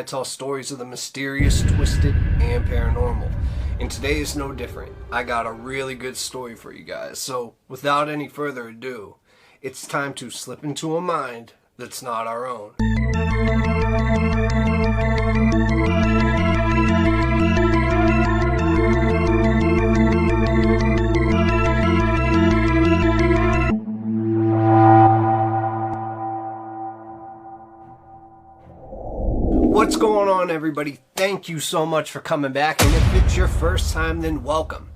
I tell stories of the mysterious, twisted, and paranormal. And today is no different. I got a really good story for you guys. So, without any further ado, it's time to slip into a mind that's not our own. What's going on, everybody? Thank you so much for coming back, and if it's your first time, then welcome.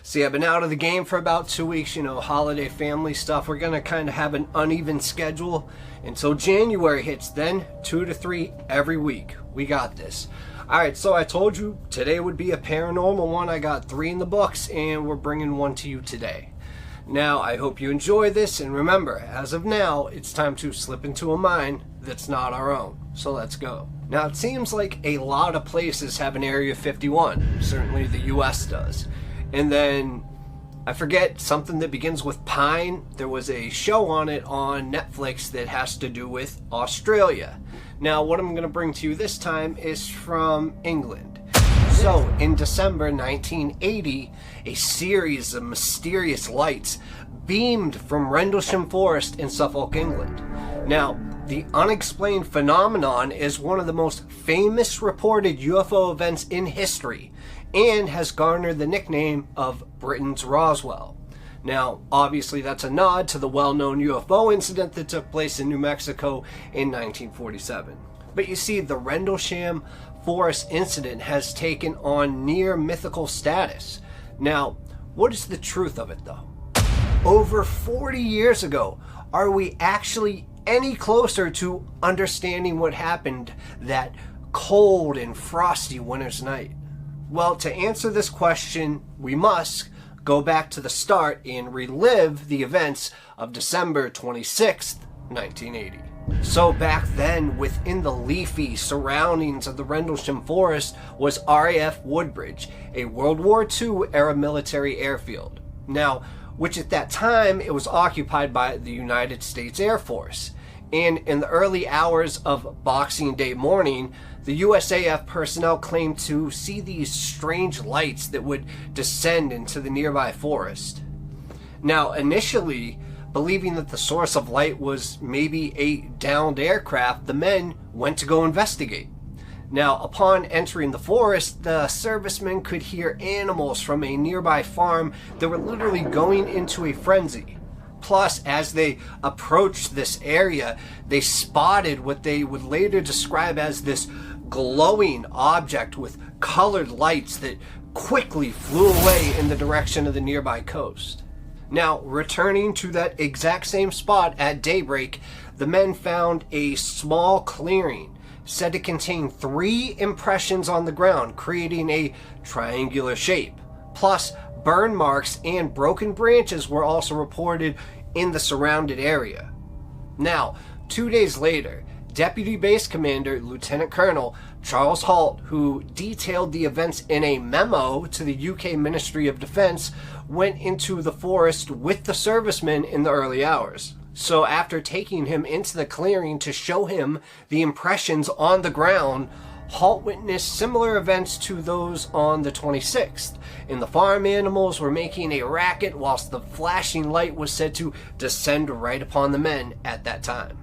See, I've been out of the game for about 2 weeks, holiday family stuff. We're going to kind of have an uneven schedule until January hits, then 2 to 3 every week. We got this. Alright, so I told you today would be a paranormal one. I got 3 in the books, and we're bringing one to you today. Now, I hope you enjoy this, and remember, as of now, it's time to slip into a mind that's not our own. So let's go. Now, it seems like a lot of places have an Area 51. Certainly the US does. And then, I forget, something that begins with Pine. There was a show on it on Netflix that has to do with Australia. Now, what I'm going to bring to you this time is from England. So, in December 1980, a series of mysterious lights beamed from Rendlesham Forest in Suffolk, England. Now, the unexplained phenomenon is one of the most famous reported UFO events in history and has garnered the nickname of Britain's Roswell. Now, obviously that's a nod to the well-known UFO incident that took place in New Mexico in 1947. But you see, the Rendlesham Forest incident has taken on near mythical status. Now, what is the truth of it though? Over 40 years ago, are we actually any closer to understanding what happened that cold and frosty winter's night? Well, to answer this question, we must go back to the start and relive the events of December 26th, 1980. So back then, within the leafy surroundings of the Rendlesham Forest was RAF Woodbridge, a World War II era military airfield. Now, which at that time, it was occupied by the United States Air Force. And in the early hours of Boxing Day morning, the USAF personnel claimed to see these strange lights that would descend into the nearby forest. Now, initially, believing that the source of light was maybe a downed aircraft, the men went to go investigate. Now, upon entering the forest, the servicemen could hear animals from a nearby farm that were literally going into a frenzy. Plus, as they approached this area, they spotted what they would later describe as this glowing object with colored lights that quickly flew away in the direction of the nearby coast. Now, returning to that exact same spot at daybreak, the men found a small clearing said to contain 3 impressions on the ground, creating a triangular shape. Plus, burn marks and broken branches were also reported in the surrounded area. Now, 2 days later, Deputy Base Commander Lieutenant Colonel Charles Halt, who detailed the events in a memo to the UK Ministry of Defence, went into the forest with the servicemen in the early hours. So after taking him into the clearing to show him the impressions on the ground, Halt witnessed similar events to those on the 26th, and the farm animals were making a racket whilst the flashing light was said to descend right upon the men at that time.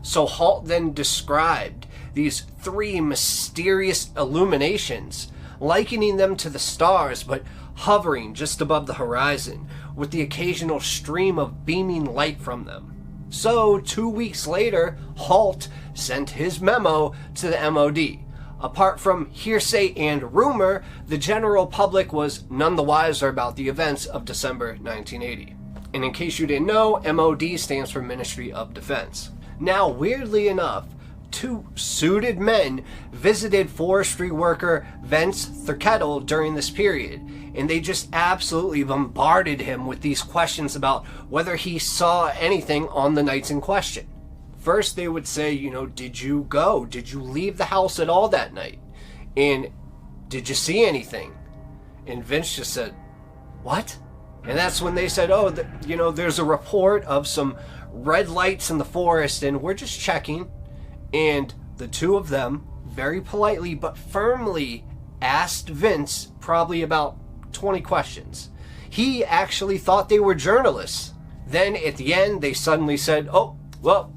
So Halt then described these 3 mysterious illuminations, likening them to the stars but hovering just above the horizon, with the occasional stream of beaming light from them. So 2 weeks later, Halt sent his memo to the MOD. Apart from hearsay and rumor, the general public was none the wiser about the events of December 1980. And in case you didn't know, MOD stands for Ministry of Defense. Now, weirdly enough, 2 suited men visited forestry worker Vince Thurkettle during this period, and they just absolutely bombarded him with these questions about whether he saw anything on the nights in question. First, they would say, did you go? Did you leave the house at all that night? And did you see anything? And Vince just said, what? And that's when they said, there's a report of some red lights in the forest, and we're just checking. And the 2 of them very politely but firmly asked Vince probably about 20 questions. He actually thought they were journalists. Then at the end, they suddenly said, "Oh, well,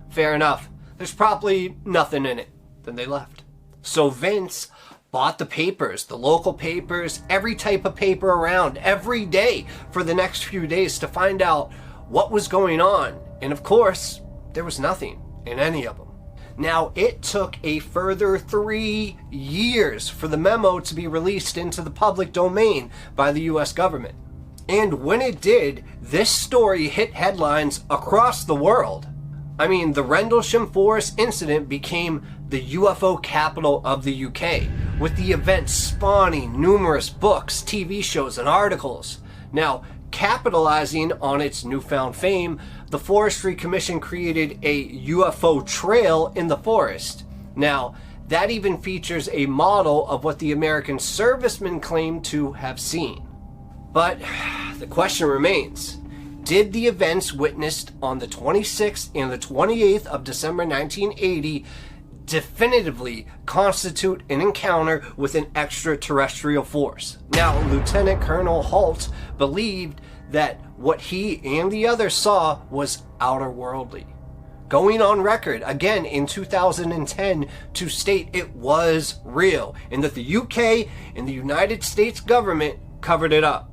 fair enough. There's probably nothing in it." Then they left. So Vince bought the papers, the local papers, every type of paper around every day for the next few days to find out what was going on. And of course, there was nothing in any of them. Now, it took a further 3 years for the memo to be released into the public domain by the US government. And when it did, this story hit headlines across the world. I mean, the Rendlesham Forest incident became the UFO capital of the UK, with the event spawning numerous books, TV shows, and articles. Now, capitalizing on its newfound fame, the Forestry Commission created a UFO trail in the forest. Now, that even features a model of what the American servicemen claimed to have seen. But the question remains, did the events witnessed on the 26th and the 28th of December 1980 definitively constitute an encounter with an extraterrestrial force? Now, Lieutenant Colonel Holt believed that what he and the others saw was outer-worldly, going on record again in 2010 to state it was real and that the UK and the United States government covered it up.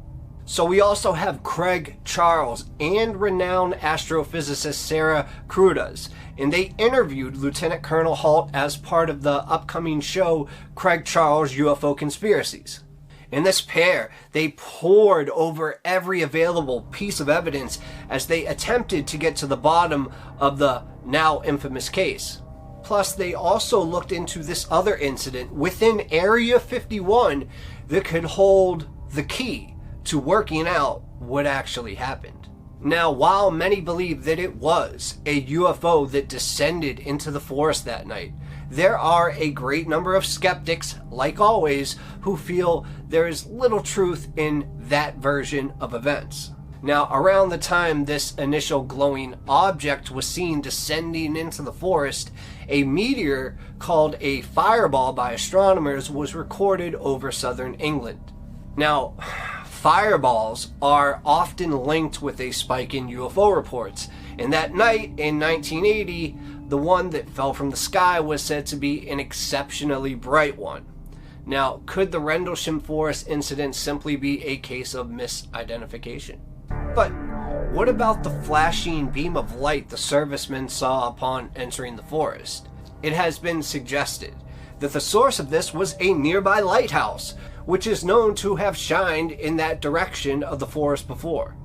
So we also have Craig Charles and renowned astrophysicist Sarah Crudas, and they interviewed Lieutenant Colonel Holt as part of the upcoming show Craig Charles UFO Conspiracies. In this pair, they pored over every available piece of evidence as they attempted to get to the bottom of the now infamous case. Plus, they also looked into this other incident within Area 51 that could hold the key to working out what actually happened. Now, while many believe that it was a UFO that descended into the forest that night, there are a great number of skeptics, like always, who feel there is little truth in that version of events. Now, around the time this initial glowing object was seen descending into the forest, a meteor called a fireball by astronomers was recorded over southern England. Now, fireballs are often linked with a spike in UFO reports, and that night in 1980, the one that fell from the sky was said to be an exceptionally bright one. Now, could the Rendlesham Forest incident simply be a case of misidentification? But what about the flashing beam of light the servicemen saw upon entering the forest? It has been suggested that the source of this was a nearby lighthouse, which is known to have shined in that direction of the forest before.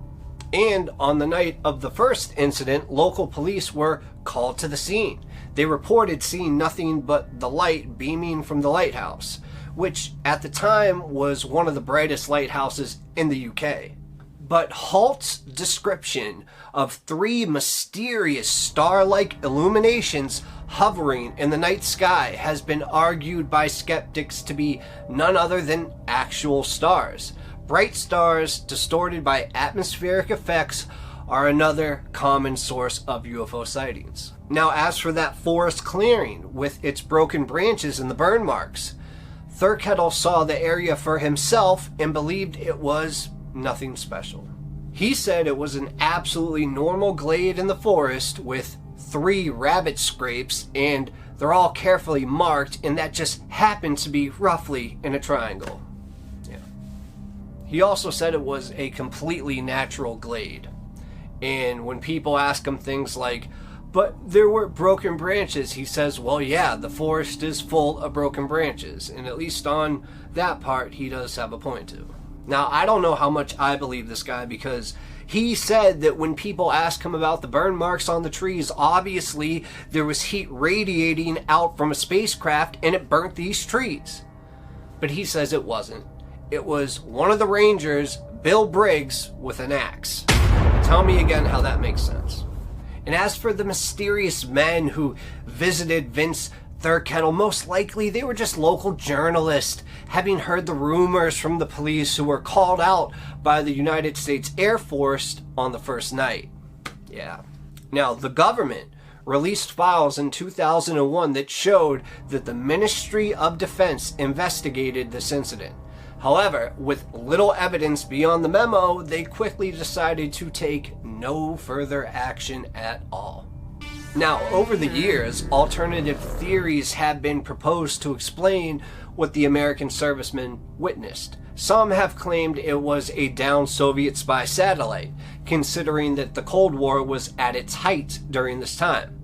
And on the night of the first incident, local police were called to the scene. They reported seeing nothing but the light beaming from the lighthouse, which at the time was one of the brightest lighthouses in the UK. But Holt's description of 3 mysterious star-like illuminations hovering in the night sky has been argued by skeptics to be none other than actual stars. Bright stars distorted by atmospheric effects are another common source of UFO sightings. Now, as for that forest clearing with its broken branches and the burn marks, Thurkettle saw the area for himself and believed it was nothing special. He said it was an absolutely normal glade in the forest with 3 rabbit scrapes, and they're all carefully marked, and that just happened to be roughly in a triangle. Yeah. He also said it was a completely natural glade. And when people ask him things like, "But there were broken branches," he says, well, yeah, the forest is full of broken branches. And at least on that part, he does have a point to. Now, I don't know how much I believe this guy, because he said that when people ask him about the burn marks on the trees, obviously there was heat radiating out from a spacecraft and it burnt these trees. But he says it wasn't. It was one of the rangers, Bill Briggs, with an axe. Tell me again how that makes sense. And as for the mysterious men who visited Vince Thurkettle, most likely they were just local journalists, having heard the rumors from the police who were called out by the United States Air Force on the first night. Yeah. Now, the government released files in 2001 that showed that the Ministry of Defense investigated this incident. However, with little evidence beyond the memo, they quickly decided to take no further action at all. Now, over the years, alternative theories have been proposed to explain what the American servicemen witnessed. Some have claimed it was a downed Soviet spy satellite, considering that the Cold War was at its height during this time.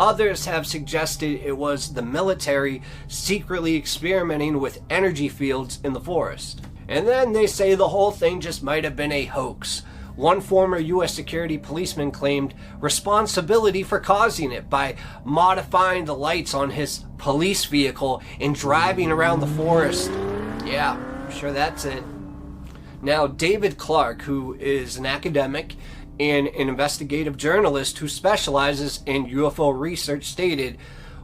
Others have suggested it was the military secretly experimenting with energy fields in the forest. And then they say the whole thing just might have been a hoax. One former U.S. security policeman claimed responsibility for causing it by modifying the lights on his police vehicle and driving around the forest. Yeah, I'm sure that's it. Now, David Clark, who is an academic and an investigative journalist who specializes in UFO research, stated,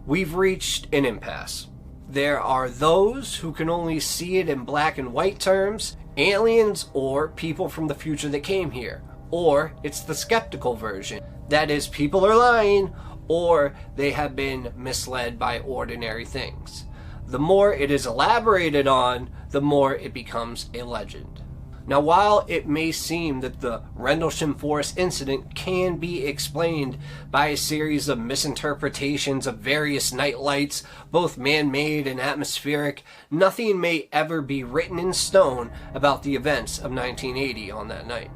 "We've reached an impasse. There are those who can only see it in black and white terms, aliens or people from the future that came here. Or it's the skeptical version. That is, people are lying or they have been misled by ordinary things. The more it is elaborated on, the more it becomes a legend." Now, while it may seem that the Rendlesham Forest incident can be explained by a series of misinterpretations of various night lights, both man-made and atmospheric, nothing may ever be written in stone about the events of 1980 on that night.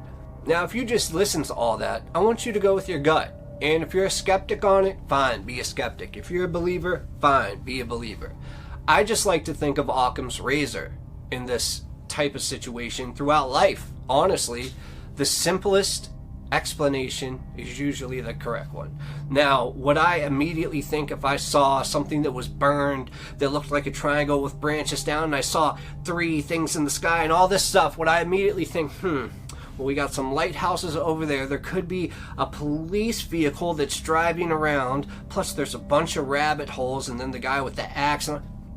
Now, if you just listen to all that, I want you to go with your gut. And if you're a skeptic on it, fine, be a skeptic. If you're a believer, fine, be a believer. I just like to think of Occam's razor in this type of situation throughout life. Honestly, the simplest explanation is usually the correct one. Now, would I immediately think if I saw something that was burned that looked like a triangle with branches down and I saw 3 things in the sky and all this stuff, would I immediately think, well, we got some lighthouses over there, there could be a police vehicle that's driving around, plus there's a bunch of rabbit holes, and then the guy with the axe?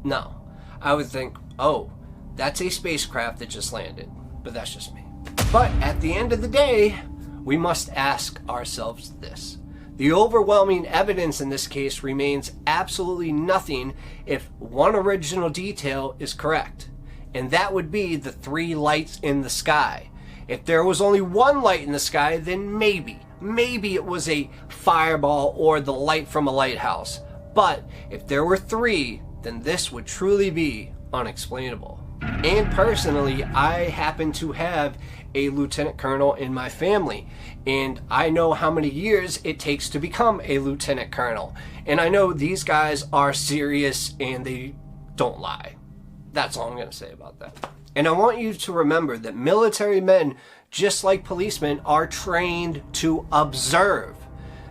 No. I would think, oh, that's a spacecraft that just landed. But that's just me. But at the end of the day, we must ask ourselves this. The overwhelming evidence in this case remains absolutely nothing if one original detail is correct. And that would be the 3 lights in the sky. If there was only 1 light in the sky, then maybe it was a fireball or the light from a lighthouse. But if there were 3, then this would truly be unexplainable. And personally, I happen to have a lieutenant colonel in my family, and I know how many years it takes to become a lieutenant colonel. And I know these guys are serious and they don't lie. That's all I'm going to say about that. And I want you to remember that military men, just like policemen, are trained to observe.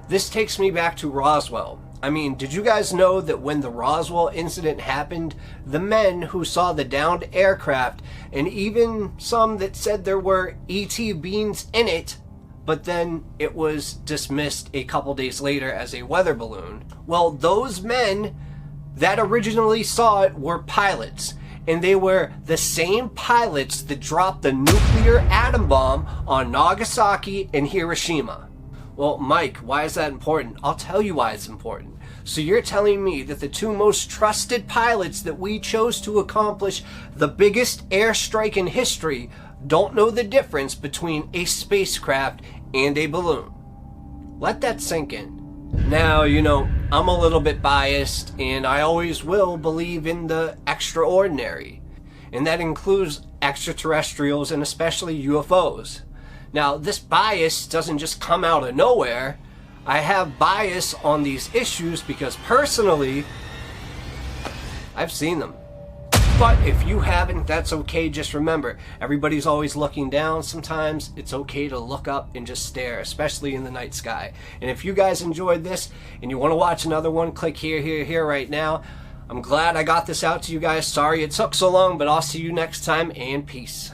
This takes me back to Roswell. I mean, did you guys know that when the Roswell incident happened, the men who saw the downed aircraft, and even some that said there were ET beings in it, but then it was dismissed a couple days later as a weather balloon, well, those men that originally saw it were pilots. And they were the same pilots that dropped the nuclear atom bomb on Nagasaki and Hiroshima. Well, Mike, why is that important? I'll tell you why it's important. So you're telling me that the 2 most trusted pilots that we chose to accomplish the biggest airstrike in history don't know the difference between a spacecraft and a balloon? Let that sink in. Now, you know, I'm a little bit biased, and I always will believe in the extraordinary. And that includes extraterrestrials and especially UFOs. Now, this bias doesn't just come out of nowhere. I have bias on these issues because personally, I've seen them. But if you haven't, that's okay. Just remember, everybody's always looking down. Sometimes it's okay to look up and just stare, especially in the night sky. And if you guys enjoyed this and you want to watch another one, click here right now. I'm glad I got this out to you guys. Sorry it took so long, but I'll see you next time, and peace.